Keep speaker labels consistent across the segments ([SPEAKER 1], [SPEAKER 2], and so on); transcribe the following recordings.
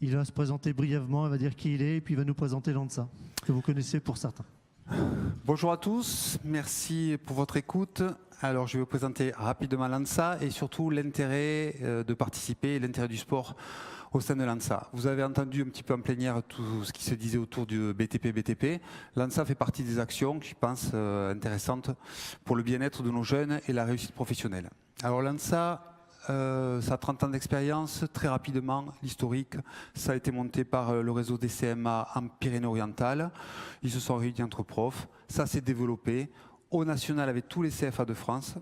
[SPEAKER 1] Il va se présenter brièvement, il va dire qui il est, et puis il va nous présenter l'ANSA, que vous connaissez pour certains.
[SPEAKER 2] Bonjour à tous, merci pour votre écoute. Alors je vais vous présenter rapidement l'ANSA et surtout l'intérêt de participer, l'intérêt du sport au sein de l'ANSA. Vous avez entendu un petit peu en plénière tout ce qui se disait autour du BTP. L'ANSA fait partie des actions, je pense, intéressantes pour le bien-être de nos jeunes et la réussite professionnelle. Alors l'ANSA, ça a 30 ans d'expérience. Très rapidement, l'historique, ça a été monté par le réseau des CMA en Pyrénées-Orientales. Ils se sont réunis entre profs. Ça s'est développé au national avec tous les CFA de France.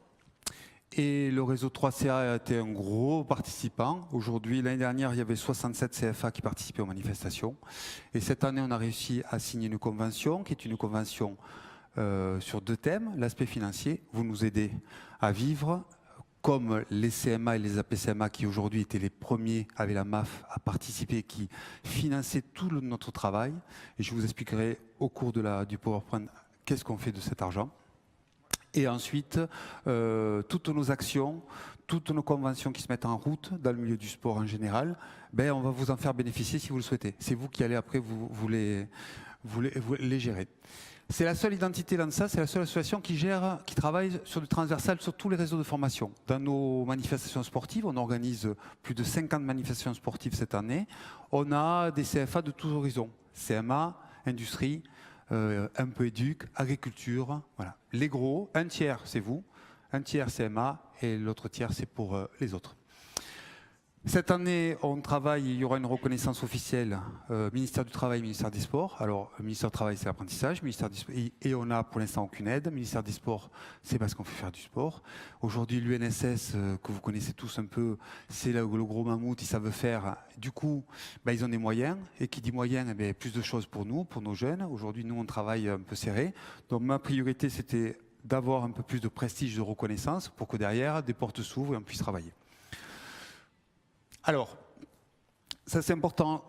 [SPEAKER 2] Et le réseau 3CA a été un gros participant. Aujourd'hui, l'année dernière, il y avait 67 CFA qui participaient aux manifestations. Et cette année, on a réussi à signer une convention, qui est une convention sur 2 thèmes. L'aspect financier, vous nous aidez à vivre, comme les CMA et les APCMA qui aujourd'hui étaient les premiers avec la MAF à participer, qui finançaient tout notre travail. Et je vous expliquerai au cours du PowerPoint qu'est-ce qu'on fait de cet argent. Et ensuite, toutes nos actions, toutes nos conventions qui se mettent en route dans le milieu du sport en général, ben, on va vous en faire bénéficier si vous le souhaitez. C'est vous qui allez après vous les gérer. C'est la seule identité l'ANSA, c'est la seule association qui travaille sur du transversal sur tous les réseaux de formation. Dans nos manifestations sportives, on organise plus de 50 manifestations sportives cette année. On a des CFA de tous horizons, CMA, industrie, un peu éduc, agriculture, voilà. Les gros, un tiers c'est vous, un tiers CMA et l'autre tiers c'est pour les autres. Cette année, on travaille, il y aura une reconnaissance officielle, ministère du Travail, ministère des Sports. Alors, le ministère du Travail, c'est l'apprentissage, et on n'a pour l'instant aucune aide. Le ministère des Sports, c'est parce qu'on fait faire du sport. Aujourd'hui, l'UNSS, que vous connaissez tous un peu, c'est le gros mammouth, ils savent faire. Du coup, ben, ils ont des moyens, et qui dit moyens, eh bien, plus de choses pour nous, pour nos jeunes. Aujourd'hui, nous, on travaille un peu serré. Donc, ma priorité, c'était d'avoir un peu plus de prestige, de reconnaissance, pour que derrière, des portes s'ouvrent et on puisse travailler. Alors, ça c'est important,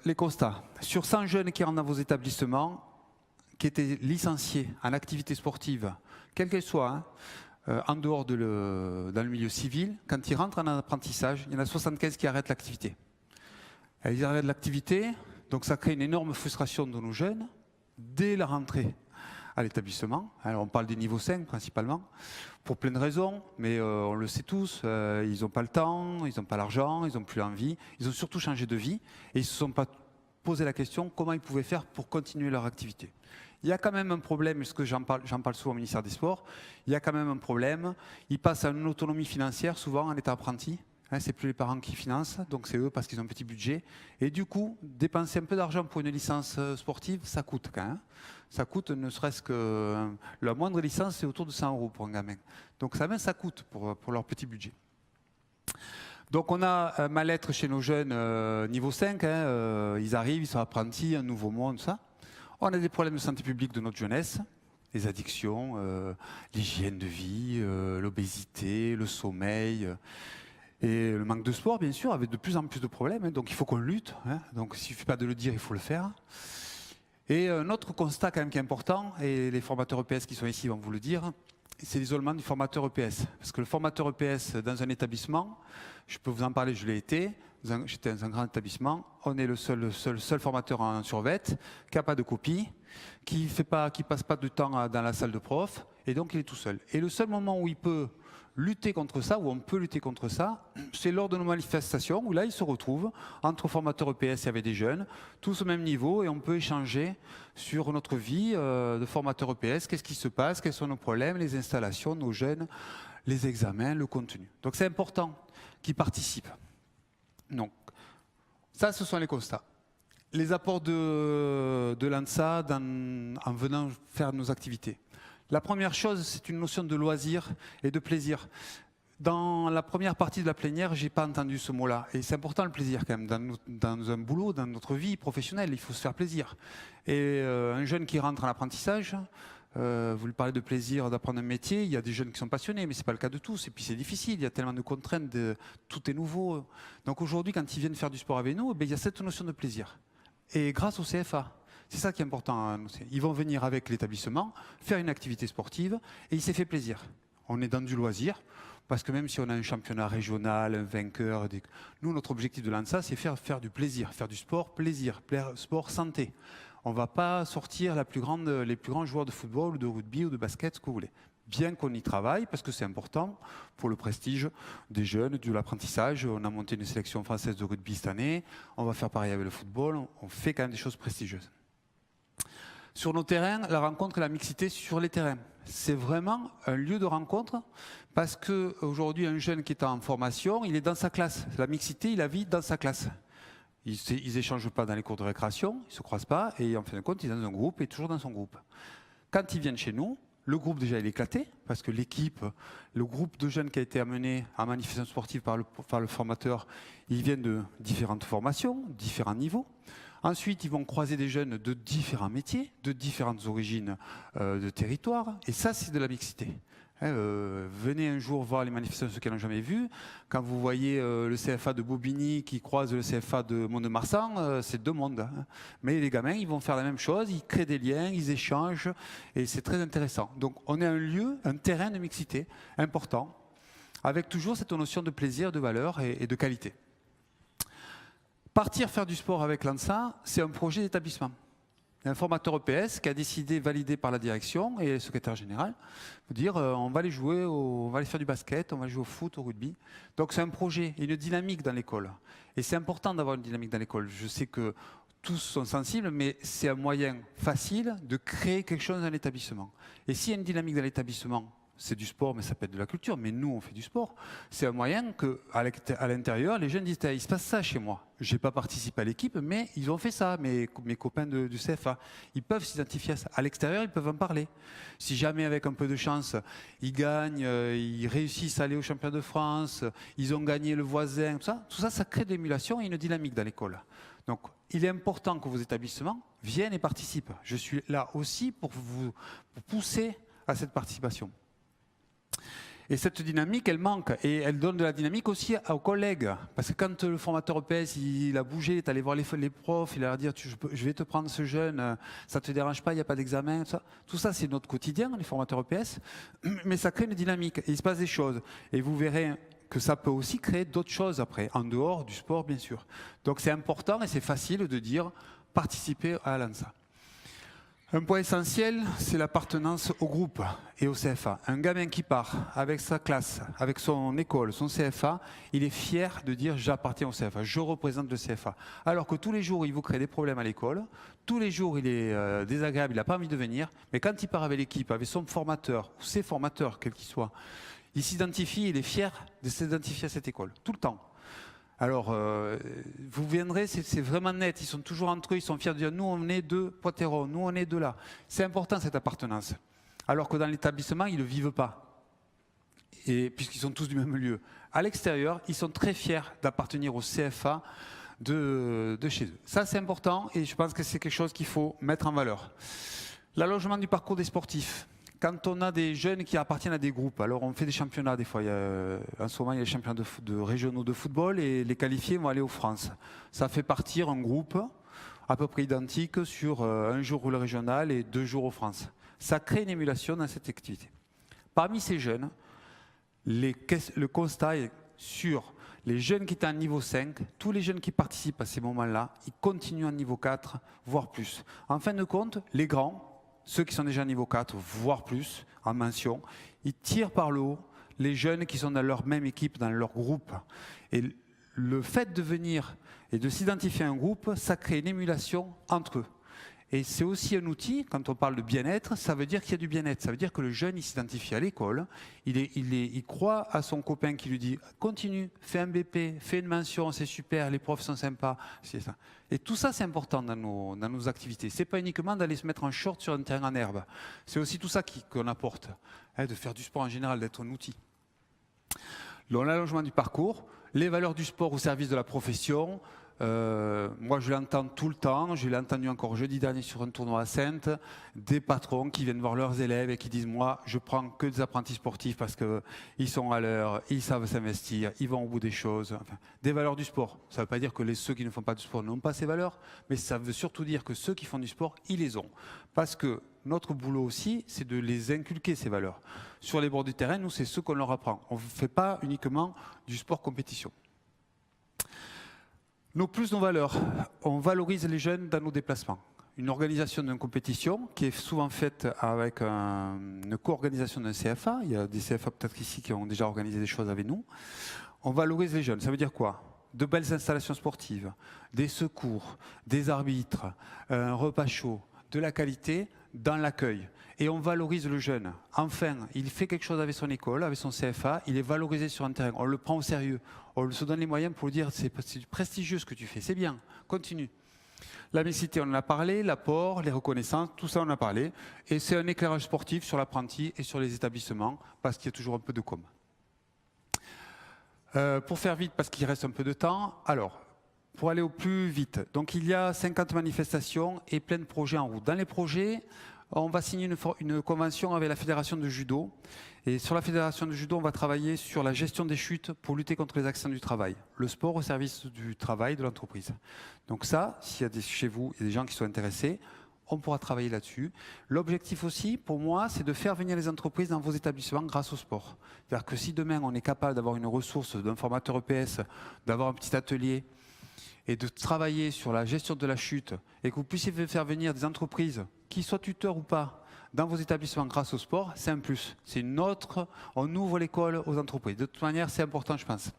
[SPEAKER 2] les constats. Sur 100 jeunes qui rentrent dans vos établissements, qui étaient licenciés en activité sportive, quelle qu'elle soit, en dehors dans le milieu civil, quand ils rentrent en apprentissage, il y en a 75 qui arrêtent l'activité. Ils arrêtent l'activité, donc ça crée une énorme frustration de nos jeunes dès la rentrée à l'établissement. Alors on parle des niveaux 5 principalement, pour plein de raisons, mais on le sait tous, ils n'ont pas le temps, ils n'ont pas l'argent, ils n'ont plus l'envie, ils ont surtout changé de vie et ils ne se sont pas posé la question comment ils pouvaient faire pour continuer leur activité. Il y a quand même un problème, parce que j'en parle souvent au ministère des Sports, il y a quand même un problème, ils passent à une autonomie financière souvent en état apprenti. C'est plus les parents qui financent, donc c'est eux parce qu'ils ont un petit budget. Et du coup, dépenser un peu d'argent pour une licence sportive, ça coûte quand même. Ça coûte ne serait-ce que... La moindre licence, c'est autour de 100 € pour un gamin. Donc ça coûte pour leur petit budget. Donc on a un mal-être chez nos jeunes niveau 5. Ils arrivent, ils sont apprentis, un nouveau monde, ça. On a des problèmes de santé publique de notre jeunesse. Les addictions, l'hygiène de vie, l'obésité, le sommeil... Et le manque de sport, bien sûr, avec de plus en plus de problèmes, donc il faut qu'on lutte. Donc il ne suffit pas de le dire, il faut le faire. Et un autre constat quand même qui est important, et les formateurs EPS qui sont ici vont vous le dire, c'est l'isolement du formateur EPS. Parce que le formateur EPS dans un établissement, je peux vous en parler, je l'ai été, j'étais dans un grand établissement, on est le seul formateur en survêt, qui n'a pas de copie, qui passe pas de temps dans la salle de prof, et donc il est tout seul. Et le seul moment où il peut lutter contre ça, où on peut lutter contre ça, c'est lors de nos manifestations, où là, ils se retrouvent entre formateurs EPS et avec des jeunes, tous au même niveau, et on peut échanger sur notre vie de formateurs EPS, qu'est-ce qui se passe, quels sont nos problèmes, les installations, nos jeunes, les examens, le contenu. Donc c'est important qu'ils participent. Donc, ça, ce sont les constats. Les apports de l'ANSA en venant faire nos activités. La première chose, c'est une notion de loisir et de plaisir. Dans la première partie de la plénière, je n'ai pas entendu ce mot-là. Et c'est important le plaisir quand même. Dans un boulot, dans notre vie professionnelle, il faut se faire plaisir. Et un jeune qui rentre en apprentissage, vous lui parlez de plaisir d'apprendre un métier, il y a des jeunes qui sont passionnés, mais ce n'est pas le cas de tous. Et puis c'est difficile, il y a tellement de contraintes, tout est nouveau. Donc aujourd'hui, quand ils viennent faire du sport avec nous, il y a cette notion de plaisir. Et grâce au CFA. C'est ça qui est important. Ils vont venir avec l'établissement, faire une activité sportive, et il s'est fait plaisir. On est dans du loisir. Parce que même si on a un championnat régional, un vainqueur, nous, notre objectif de l'ANSA, c'est faire du plaisir, faire du sport plaisir, sport santé. On ne va pas sortir les plus grands joueurs de football, ou de rugby ou de basket, ce que vous voulez. Bien qu'on y travaille, parce que c'est important pour le prestige des jeunes, de l'apprentissage. On a monté une sélection française de rugby cette année. On va faire pareil avec le football. On fait quand même des choses prestigieuses. Sur nos terrains, la rencontre et la mixité sur les terrains. C'est vraiment un lieu de rencontre parce qu'aujourd'hui, un jeune qui est en formation, il est dans sa classe. La mixité, il la vit dans sa classe. Ils n'échangent pas dans les cours de récréation, ils ne se croisent pas et en fin de compte, il est dans un groupe et toujours dans son groupe. Quand ils viennent chez nous, le groupe déjà il est éclaté parce que le groupe de jeunes qui a été amené en manifestation sportive par le formateur, ils viennent de différentes formations, différents niveaux. Ensuite, ils vont croiser des jeunes de différents métiers, de différentes origines de territoire. Et ça, c'est de la mixité. Venez un jour voir les manifestations, ceux qui n'ont jamais vu. Quand vous voyez le CFA de Bobigny qui croise le CFA de Mont-de-Marsan, c'est deux mondes. Hein. Mais les gamins, ils vont faire la même chose, ils créent des liens, ils échangent. Et c'est très intéressant. Donc, on est un lieu, un terrain de mixité important, avec toujours cette notion de plaisir, de valeur et de qualité. Partir faire du sport avec l'ANSA, c'est un projet d'établissement. Un formateur EPS qui a décidé, validé par la direction et le secrétaire général, de dire on va aller jouer, on va aller faire du basket, on va jouer au foot, au rugby. Donc c'est un projet, une dynamique dans l'école. Et c'est important d'avoir une dynamique dans l'école. Je sais que tous sont sensibles, mais c'est un moyen facile de créer quelque chose dans l'établissement. Et s'il y a une dynamique dans l'établissement, c'est du sport, mais ça peut être de la culture, mais nous, on fait du sport. C'est un moyen qu'à l'intérieur, les jeunes disent il se passe ça chez moi. Je n'ai pas participé à l'équipe, mais ils ont fait ça, mes copains du CFA. Ils peuvent s'identifier à ça. À l'extérieur, ils peuvent en parler. Si jamais, avec un peu de chance, ils gagnent, ils réussissent à aller au championnat de France, ils ont gagné le voisin, tout ça, ça crée de l'émulation et une dynamique dans l'école. Donc, il est important que vos établissements viennent et participent. Je suis là aussi pour vous pousser à cette participation. Et cette dynamique, elle manque. Et elle donne de la dynamique aussi aux collègues. Parce que quand le formateur EPS, il a bougé, il est allé voir les profs, il a dit je vais te prendre ce jeune, ça ne te dérange pas, il n'y a pas d'examen. Tout ça, c'est notre quotidien, les formateurs EPS. Mais ça crée une dynamique. Et il se passe des choses. Et vous verrez que ça peut aussi créer d'autres choses après, en dehors du sport, bien sûr. Donc c'est important et c'est facile de dire participer à l'ANSA. Un point essentiel, c'est l'appartenance au groupe et au CFA. Un gamin qui part avec sa classe, avec son école, son CFA, il est fier de dire j'appartiens au CFA, je représente le CFA. Alors que tous les jours, il vous crée des problèmes à l'école, tous les jours, il est désagréable, il n'a pas envie de venir, mais quand il part avec l'équipe, avec son formateur, ou ses formateurs, quels qu'ils soient, il s'identifie, il est fier de s'identifier à cette école, tout le temps. Alors, vous viendrez, c'est vraiment net, ils sont toujours entre eux, ils sont fiers de dire nous on est de Poitéron, nous on est de là. C'est important cette appartenance. Alors que dans l'établissement, ils ne le vivent pas, puisqu'ils sont tous du même lieu. À l'extérieur, ils sont très fiers d'appartenir au CFA de chez eux. Ça c'est important et je pense que c'est quelque chose qu'il faut mettre en valeur. L'allongement du parcours des sportifs. Quand on a des jeunes qui appartiennent à des groupes, alors on fait des championnats des fois. En ce moment, il y a les championnats de régionaux de football et les qualifiés vont aller aux France. Ça fait partir un groupe à peu près identique sur un jour le régional et 2 jours aux France. Ça crée une émulation dans cette activité. Parmi ces jeunes, le constat est sur les jeunes qui étaient en niveau 5, tous les jeunes qui participent à ces moments-là, ils continuent en niveau 4, voire plus. En fin de compte, les grands, ceux qui sont déjà niveau 4, voire plus, en mention, ils tirent par le haut les jeunes qui sont dans leur même équipe, dans leur groupe. Et le fait de venir et de s'identifier à un groupe, ça crée une émulation entre eux. Et c'est aussi un outil, quand on parle de bien-être, ça veut dire qu'il y a du bien-être. Ça veut dire que le jeune, il s'identifie à l'école, il croit à son copain qui lui dit « Continue, fais un BP, fais une mention, c'est super, les profs sont sympas. » C'est ça. Et tout ça, c'est important dans nos activités. Ce n'est pas uniquement d'aller se mettre en short sur un terrain en herbe. C'est aussi tout ça qu'on apporte, de faire du sport en général, d'être un outil. L'allongement du parcours, les valeurs du sport au service de la profession, moi je l'entends tout le temps, je l'ai entendu encore jeudi dernier sur un tournoi à Saintes, des patrons qui viennent voir leurs élèves et qui disent moi je prends que des apprentis sportifs parce qu'ils sont à l'heure, ils savent s'investir, ils vont au bout des choses, enfin, des valeurs du sport. Ça ne veut pas dire que ceux qui ne font pas du sport n'ont pas ces valeurs, mais ça veut surtout dire que ceux qui font du sport, ils les ont. Parce que notre boulot aussi, c'est de les inculquer ces valeurs. Sur les bords du terrain, nous c'est ce qu'on leur apprend. On ne fait pas uniquement du sport compétition. Nos valeurs, on valorise les jeunes dans nos déplacements. Une organisation d'une compétition qui est souvent faite avec une co-organisation d'un CFA. Il y a des CFA peut-être ici qui ont déjà organisé des choses avec nous. On valorise les jeunes. Ça veut dire quoi? De belles installations sportives, des secours, des arbitres, un repas chaud, de la qualité dans l'accueil. Et on valorise le jeune. Enfin, il fait quelque chose avec son école, avec son CFA, il est valorisé sur un terrain. On le prend au sérieux. On se donne les moyens pour lui dire c'est prestigieux ce que tu fais, c'est bien, continue. La mixité, on en a parlé, l'apport, les reconnaissances, tout ça on en a parlé. Et c'est un éclairage sportif sur l'apprenti et sur les établissements, parce qu'il y a toujours un peu de com. Pour faire vite, parce qu'il reste un peu de temps, alors, pour aller au plus vite, donc il y a 50 manifestations et plein de projets en route. Dans les projets, on va signer une convention avec la Fédération de judo. Et sur la Fédération de judo, on va travailler sur la gestion des chutes pour lutter contre les accidents du travail. Le sport au service du travail de l'entreprise. Donc ça, s'il y a chez vous, il y a des gens qui sont intéressés, on pourra travailler là-dessus. L'objectif aussi, pour moi, c'est de faire venir les entreprises dans vos établissements grâce au sport. C'est-à-dire que si demain, on est capable d'avoir une ressource d'un formateur EPS, d'avoir un petit atelier, et de travailler sur la gestion de la chute, et que vous puissiez faire venir des entreprises, qui soient tuteurs ou pas, dans vos établissements grâce au sport, c'est un plus. C'est une autre, on ouvre l'école aux entreprises. De toute manière, c'est important, je pense.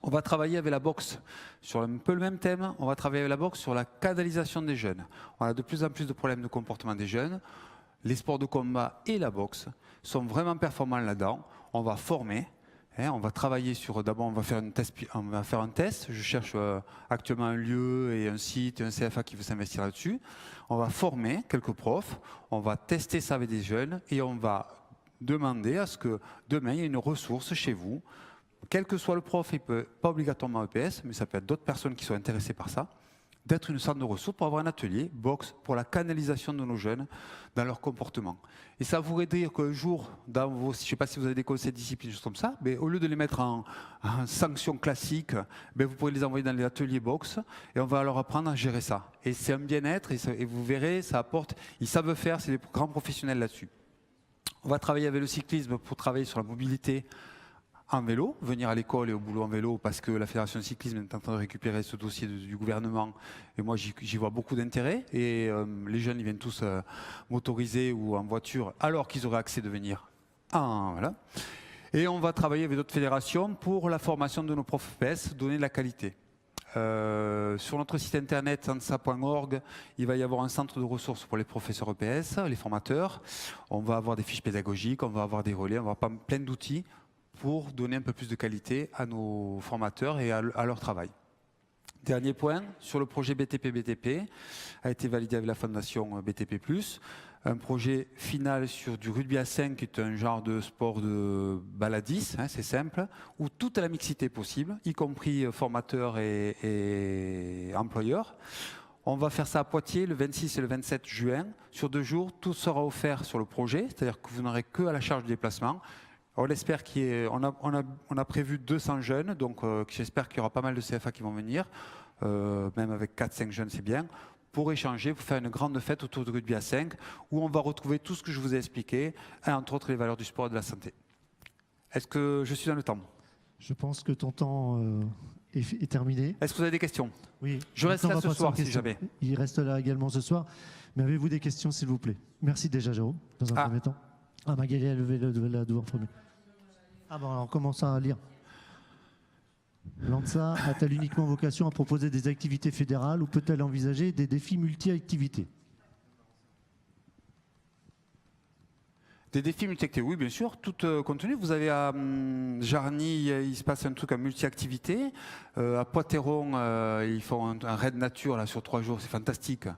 [SPEAKER 2] On va travailler avec la boxe sur un peu le même thème. On va travailler avec la boxe sur la canalisation des jeunes. On a de plus en plus de problèmes de comportement des jeunes. Les sports de combat et la boxe sont vraiment performants là-dedans. On va former. On va travailler sur, d'abord on va faire un test, je cherche actuellement un lieu et un site et un CFA qui veut s'investir là-dessus. On va former quelques profs, on va tester ça avec des jeunes et on va demander à ce que demain il y ait une ressource chez vous, quel que soit le prof, il peut pas obligatoirement EPS, mais ça peut être d'autres personnes qui sont intéressées par ça, d'être une sorte de ressource pour avoir un atelier boxe pour la canalisation de nos jeunes dans leur comportement. Et ça voudrait dire qu'un jour, dans vos, je ne sais pas si vous avez des conseils de discipline, juste comme ça, mais au lieu de les mettre en sanctions classiques, vous pourrez les envoyer dans les ateliers boxe et on va leur apprendre à gérer ça. Et c'est un bien-être et vous verrez, ça apporte, ils savent faire, c'est des grands professionnels là-dessus. On va travailler avec le cyclisme pour travailler sur la mobilité en vélo, venir à l'école et au boulot en vélo parce que la Fédération de cyclisme est en train de récupérer ce dossier du gouvernement et moi j'y vois beaucoup d'intérêt et les jeunes ils viennent tous motorisés ou en voiture alors qu'ils auraient accès de venir. Voilà. Et on va travailler avec d'autres fédérations pour la formation de nos profs EPS, donner de la qualité. Sur notre site internet sansa.org, il va y avoir un centre de ressources pour les professeurs EPS, les formateurs. On va avoir des fiches pédagogiques, on va avoir des relais, on va avoir plein d'outils pour donner un peu plus de qualité à nos formateurs et à leur travail. Dernier point, sur le projet BTP a été validé avec la fondation BTP+, un projet final sur du rugby à 5 qui est un genre de sport de baladis, c'est simple, où toute la mixité est possible, y compris formateurs et employeurs. On va faire ça à Poitiers le 26 et le 27 juin. Sur 2 jours, tout sera offert sur le projet, c'est-à-dire que vous n'aurez que à la charge du déplacement. On espère on a prévu 200 jeunes, donc j'espère qu'il y aura pas mal de CFA qui vont venir, même avec 4-5 jeunes c'est bien, pour échanger, pour faire une grande fête autour du rugby à 5, où on va retrouver tout ce que je vous ai expliqué, et entre autres les valeurs du sport et de la santé. Est-ce que je suis dans le temps?
[SPEAKER 1] Je pense que ton temps est terminé.
[SPEAKER 2] Est-ce que vous avez des questions?
[SPEAKER 1] Oui.
[SPEAKER 2] Je reste là ce soir si jamais.
[SPEAKER 1] Il reste là également ce soir. Mais avez-vous des questions s'il vous plaît? Merci déjà Jérôme, dans un premier temps. Magali a levé la doigt en premier. Bon, alors on commence à lire. L'ANSA a-t-elle uniquement vocation à proposer des activités fédérales ou peut-elle envisager des défis multi-activités?
[SPEAKER 2] Des défis multi-activités, oui bien sûr, tout contenu. Vous avez à Jarny, il se passe un truc en multi-activité. À Poitéron, ils font un raid nature là, sur 3 jours, c'est fantastique.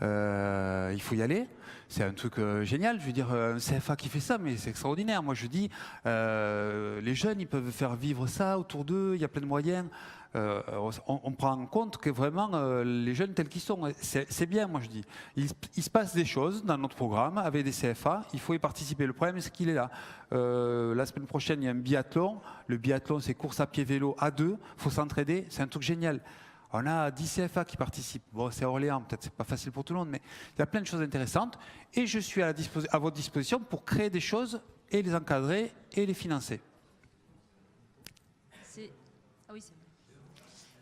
[SPEAKER 2] Il faut y aller. C'est un truc génial. Je veux dire, un CFA qui fait ça, mais c'est extraordinaire. Moi je dis, les jeunes, ils peuvent faire vivre ça autour d'eux, il y a plein de moyens. on prend en compte que vraiment les jeunes tels qu'ils sont. C'est bien, moi je dis. Il se passe des choses dans notre programme avec des CFA, il faut y participer. Le problème, c'est qu'il est là. La semaine prochaine, il y a un biathlon. Le biathlon, c'est course à pied vélo à deux, il faut s'entraider, c'est un truc génial. On a 10 CFA qui participent. Bon, c'est à Orléans, peut-être c'est pas facile pour tout le monde, mais il y a plein de choses intéressantes. Et je suis à votre disposition pour créer des choses et les encadrer et les financer.
[SPEAKER 3] Ah oui,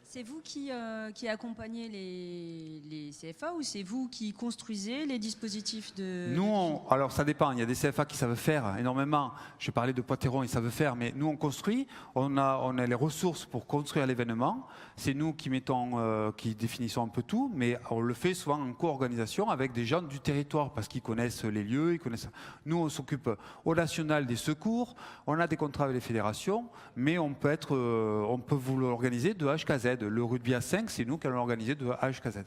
[SPEAKER 3] c'est vous qui accompagnez les CFA ou c'est vous qui construisez les dispositifs de...
[SPEAKER 2] Nous, alors ça dépend, il y a des CFA qui savent faire énormément. Je parlais de Poitéron, ils savent faire, mais nous on construit, on a les ressources pour construire l'événement. C'est nous qui qui définissons un peu tout, mais on le fait souvent en co-organisation avec des gens du territoire parce qu'ils connaissent les lieux, ils connaissent. Nous on s'occupe au national des secours, on a des contrats avec les fédérations, mais on peut vous l'organiser de H jusqu'à Z. Le rugby à 5, c'est nous qui allons l'organiser de A jusqu'à Z.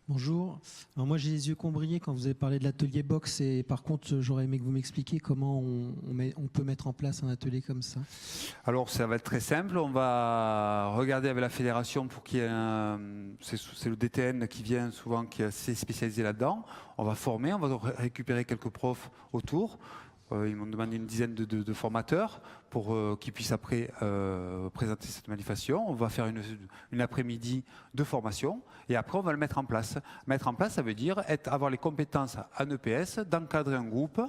[SPEAKER 4] Bonjour. Alors moi j'ai les yeux cambriés quand vous avez parlé de l'atelier boxe et par contre j'aurais aimé que vous m'expliquiez comment on peut mettre en place un atelier comme ça.
[SPEAKER 2] Alors ça va être très simple, on va regarder avec la fédération pour qu'il y ait c'est le DTN qui vient souvent, qui est assez spécialisé là-dedans. On va former, on va récupérer quelques profs autour. Ils m'ont demandé une dizaine de formateurs pour qu'ils puissent après présenter cette manifestation. On va faire une après-midi de formation et après on va le mettre en place. Mettre en place, ça veut dire avoir les compétences en EPS, d'encadrer un groupe.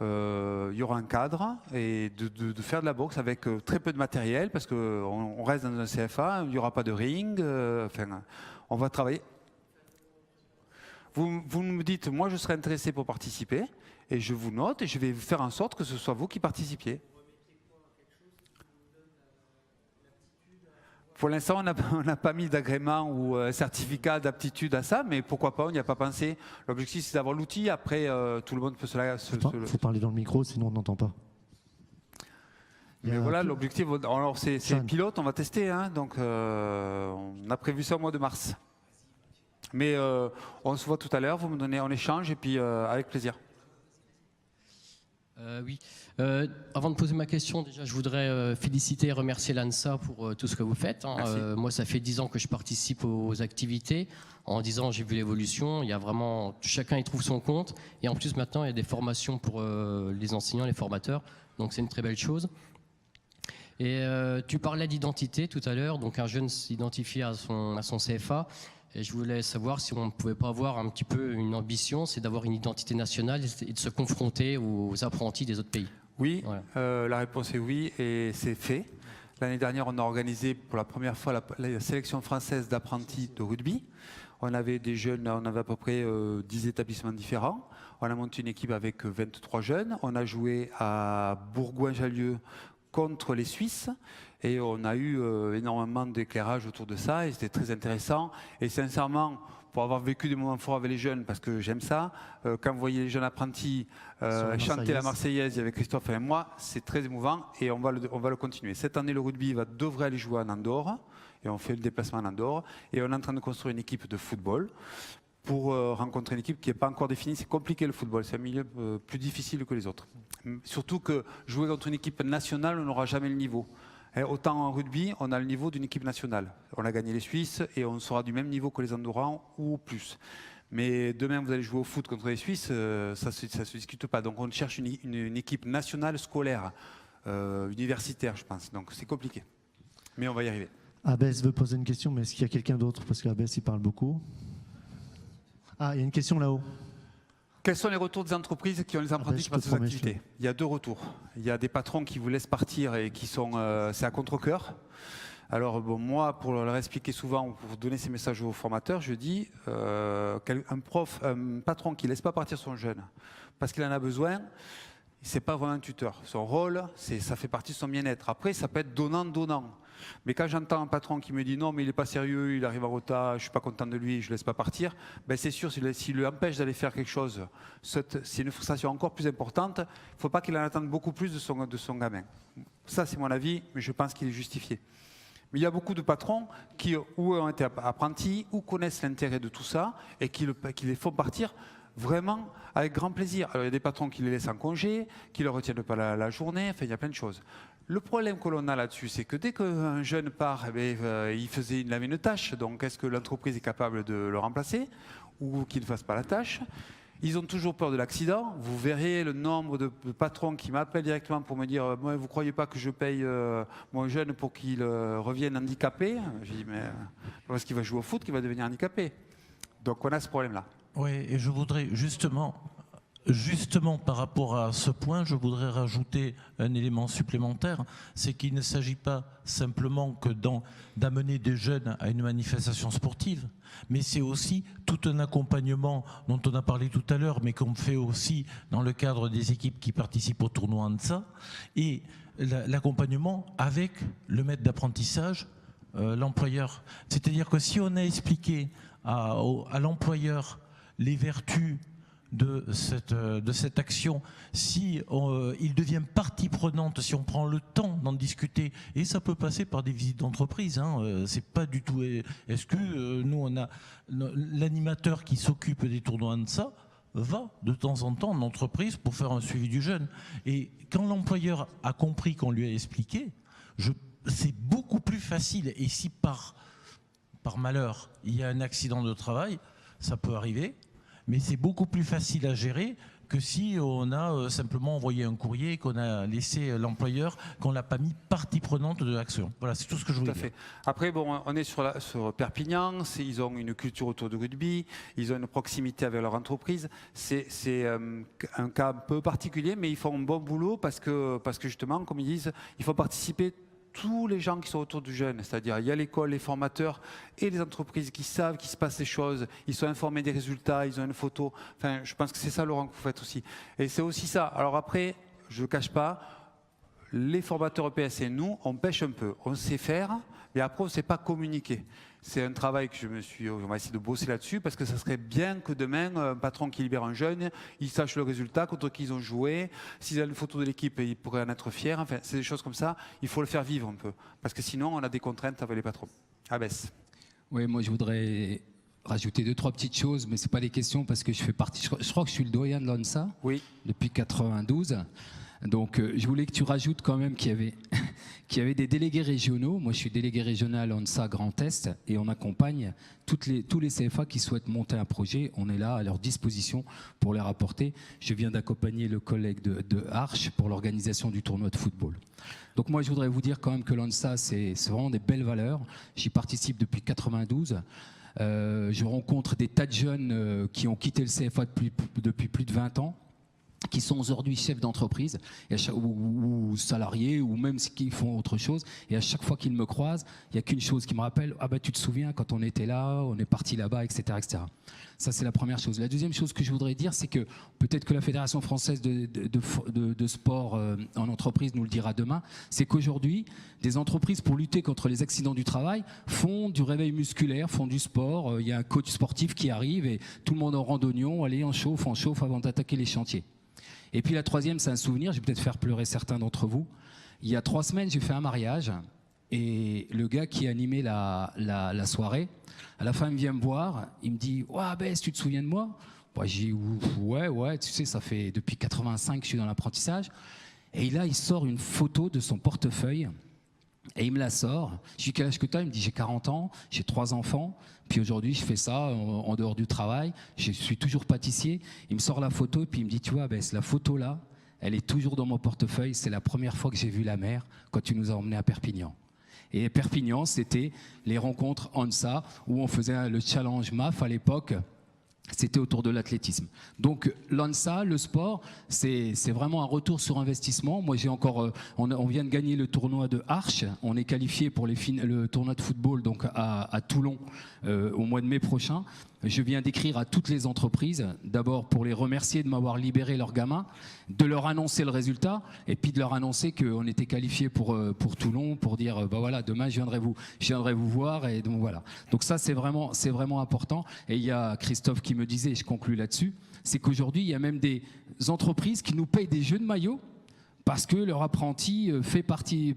[SPEAKER 2] Il y aura un cadre et de faire de la boxe avec très peu de matériel parce qu'on reste dans un CFA, il n'y aura pas de ring. On va travailler. Vous me dites, moi je serais intéressé pour participer, et je vous note, et je vais faire en sorte que ce soit vous qui participiez. Pour l'instant, on n'a pas mis d'agrément ou certificat d'aptitude à ça, mais pourquoi pas, on n'y a pas pensé. L'objectif, c'est d'avoir l'outil, après tout le monde peut
[SPEAKER 1] Il faut parler dans le micro, sinon on n'entend pas.
[SPEAKER 2] Mais voilà, l'objectif, alors c'est pilote, on va tester, hein, donc on a prévu ça au mois de mars. Mais on se voit tout à l'heure, vous me donnez en échange et puis avec plaisir.
[SPEAKER 5] Oui. Avant de poser ma question, déjà, je voudrais féliciter et remercier l'ANSA pour tout ce que vous faites. Hein. Moi, ça fait 10 ans que je participe aux activités. En 10 ans, j'ai vu l'évolution. Il y a vraiment, chacun y trouve son compte. Et en plus, maintenant, il y a des formations pour les enseignants, les formateurs. Donc, c'est une très belle chose. Et tu parlais d'identité tout à l'heure. Donc, un jeune s'identifie à son CFA. Et je voulais savoir si on ne pouvait pas avoir un petit peu une ambition, c'est d'avoir une identité nationale et de se confronter aux apprentis des autres pays.
[SPEAKER 2] Oui, voilà. La réponse est oui et c'est fait. L'année dernière, on a organisé pour la première fois la sélection française d'apprentis de rugby. On avait des jeunes, on avait à peu près 10 établissements différents. On a monté une équipe avec 23 jeunes. On a joué à Bourgoin-Jallieu contre les Suisses. Et on a eu énormément d'éclairage autour de ça et c'était très intéressant. Et sincèrement, pour avoir vécu des moments forts avec les jeunes, parce que j'aime ça, quand vous voyez les jeunes apprentis chanter la Marseillaise avec Christophe et moi, c'est très émouvant et on va le continuer. Cette année, le rugby devrait aller jouer en Andorre et on fait le déplacement en Andorre. Et on est en train de construire une équipe de football pour rencontrer une équipe qui n'est pas encore définie. C'est compliqué le football, c'est un milieu plus difficile que les autres. Surtout que jouer contre une équipe nationale, on n'aura jamais le niveau. Autant en rugby, on a le niveau d'une équipe nationale. On a gagné les Suisses et on sera du même niveau que les Andorrans ou plus. Mais demain, vous allez jouer au foot contre les Suisses, ça ne se discute pas. Donc on cherche une équipe nationale scolaire, universitaire, je pense. Donc c'est compliqué. Mais on va y arriver.
[SPEAKER 1] Abès veut poser une question, mais est-ce qu'il y a quelqu'un d'autre? Parce qu'Abès, il parle beaucoup. Ah, il y a une question là-haut.
[SPEAKER 2] Quels sont les retours des entreprises qui ont les apprentis qui passent aux activités? Il y a 2 retours. Il y a des patrons qui vous laissent partir et qui sont, c'est à contre-cœur. Alors bon, moi, pour leur expliquer souvent, pour donner ces messages aux formateurs, je dis un patron qui ne laisse pas partir son jeune parce qu'il en a besoin, c'est pas vraiment un tuteur. Son rôle, ça fait partie de son bien-être. Après, ça peut être donnant-donnant. Mais quand j'entends un patron qui me dit non, mais il n'est pas sérieux, il arrive en retard, je ne suis pas content de lui, je ne le laisse pas partir, ben c'est sûr, s'il lui empêche d'aller faire quelque chose, c'est une frustration encore plus importante. Il ne faut pas qu'il en attende beaucoup plus de son gamin. Ça, c'est mon avis, mais je pense qu'il est justifié. Mais il y a beaucoup de patrons qui ou ont été apprentis ou connaissent l'intérêt de tout ça et qui les font partir vraiment avec grand plaisir. Alors, il y a des patrons qui les laissent en congé, qui ne leur retiennent pas la journée, enfin, il y a plein de choses. Le problème que l'on a là-dessus, c'est que dès qu'un jeune part, il avait une tâche, donc est-ce que l'entreprise est capable de le remplacer ou qu'il ne fasse pas la tâche? Ils ont toujours peur de l'accident. Vous verrez le nombre de patrons qui m'appellent directement pour me dire vous ne croyez pas que je paye mon jeune pour qu'il revienne handicapé? Je dis mais parce qu'il va jouer au foot qu'il va devenir handicapé. Donc on a ce problème-là.
[SPEAKER 6] Oui, et je voudrais justement par rapport à ce point, je voudrais rajouter un élément supplémentaire, c'est qu'il ne s'agit pas simplement que d'amener des jeunes à une manifestation sportive, mais c'est aussi tout un accompagnement dont on a parlé tout à l'heure, mais qu'on fait aussi dans le cadre des équipes qui participent au tournoi ANSA, et l'accompagnement avec le maître d'apprentissage, l'employeur. C'est-à-dire que si on a expliqué à l'employeur les vertus de cette action, si il devient partie prenante, si on prend le temps d'en discuter, et ça peut passer par des visites d'entreprise, c'est pas du tout. Est-ce que nous on a l'animateur qui s'occupe des tournois ANSA va de temps en temps en entreprise pour faire un suivi du jeune, et quand l'employeur a compris qu'on lui a expliqué, c'est beaucoup plus facile. Et si par malheur il y a un accident de travail, ça peut arriver, mais c'est beaucoup plus facile à gérer que si on a simplement envoyé un courrier et qu'on a laissé l'employeur, qu'on ne l'a pas mis partie prenante de l'action. Voilà, c'est tout ce que je voulais dire.
[SPEAKER 2] Après, bon, on est sur Perpignan, ils ont une culture autour du rugby, ils ont une proximité avec leur entreprise. C'est un cas un peu particulier, mais ils font un bon boulot parce que justement, comme ils disent, il faut participer tous les gens qui sont autour du jeune, c'est-à-dire il y a l'école, les formateurs et les entreprises qui savent qu'il se passe des choses, ils sont informés des résultats, ils ont une photo. Enfin, je pense que c'est ça, Laurent, que vous faites aussi. Et c'est aussi ça. Alors après, je ne cache pas, les formateurs EPS et nous, on pêche un peu. On sait faire, mais après, on ne sait pas communiquer. C'est un travail que on va essayer de bosser là-dessus, parce que ça serait bien que demain, un patron qui libère un jeune, il sache le résultat, contre qui ils ont joué. S'il a une photo de l'équipe, il pourrait en être fier. Enfin, c'est des choses comme ça. Il faut le faire vivre un peu, parce que sinon, on a des contraintes avec les patrons. Abès.
[SPEAKER 7] Oui, moi, je voudrais rajouter 2-3 petites choses, mais ce n'est pas des questions, parce que je fais partie. Je crois que je suis le doyen de l'ANSA depuis 92. Donc, je voulais que tu rajoutes quand même qu'il y avait des délégués régionaux. Moi, je suis délégué régional ANSA Grand Est et on accompagne tous les CFA qui souhaitent monter un projet. On est là à leur disposition pour les rapporter. Je viens d'accompagner le collègue de Arche pour l'organisation du tournoi de football. Donc, moi, je voudrais vous dire quand même que l'ANSA, c'est vraiment des belles valeurs. J'y participe depuis 92. Je rencontre des tas de jeunes qui ont quitté le CFA depuis plus de 20 ans, qui sont aujourd'hui chefs d'entreprise ou salariés ou même qui font autre chose, et à chaque fois qu'ils me croisent, il n'y a qu'une chose qui me rappelle: ah bah tu te souviens quand on était là, on est parti là-bas, etc., etc. Ça, c'est la première chose. La deuxième chose que je voudrais dire, c'est que peut-être que la Fédération française de sport en entreprise nous le dira demain, c'est qu'aujourd'hui, des entreprises, pour lutter contre les accidents du travail, font du réveil musculaire, font du sport. Il y a un coach sportif qui arrive et tout le monde en randonnion, allez, on chauffe avant d'attaquer les chantiers. Et puis la troisième, c'est un souvenir, je vais peut-être faire pleurer certains d'entre vous. Il y a 3 semaines, j'ai fait un mariage, et le gars qui animait la soirée, à la fin, il vient me voir, il me dit « Ouais, Bess, tu te souviens de moi ?» Bah, j'ai dit « Ouais, tu sais, ça fait depuis 85 que je suis dans l'apprentissage. » Et là, il sort une photo de son portefeuille, et il me la sort. Je lui dis « Quel âge que tu as ?» Il me dit « J'ai 40 ans, j'ai 3 enfants. Puis aujourd'hui, je fais ça en dehors du travail. Je suis toujours pâtissier. » Il me sort la photo et puis il me dit « Tu vois, la photo là, elle est toujours dans mon portefeuille. C'est la première fois que j'ai vu la mer quand tu nous as emmenés à Perpignan. » Et Perpignan, c'était les rencontres ANSA où on faisait le challenge MAF à l'époque. C'était autour de l'athlétisme. Donc l'ANSA, le sport, c'est vraiment un retour sur investissement. Moi, j'ai encore, on vient de gagner le tournoi de Arche. On est qualifié pour le tournoi de football donc à Toulon au mois de mai prochain. Je viens d'écrire à toutes les entreprises, d'abord pour les remercier de m'avoir libéré leurs gamins, de leur annoncer le résultat, et puis de leur annoncer qu'on était qualifié pour Toulon, pour dire bah voilà, demain je viendrai vous voir, et donc voilà. Donc ça c'est vraiment important. Et il y a Christophe qui me disait, et je conclue là-dessus, c'est qu'aujourd'hui il y a même des entreprises qui nous payent des jeux de maillot parce que leur apprenti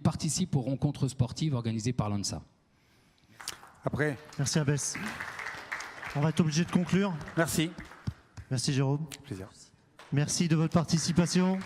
[SPEAKER 7] participe aux rencontres sportives organisées par l'ANSA.
[SPEAKER 2] Après.
[SPEAKER 1] Merci Abès. On va être obligé de conclure.
[SPEAKER 2] Merci.
[SPEAKER 1] Merci Jérôme.
[SPEAKER 2] Plaisir.
[SPEAKER 1] Merci de votre participation.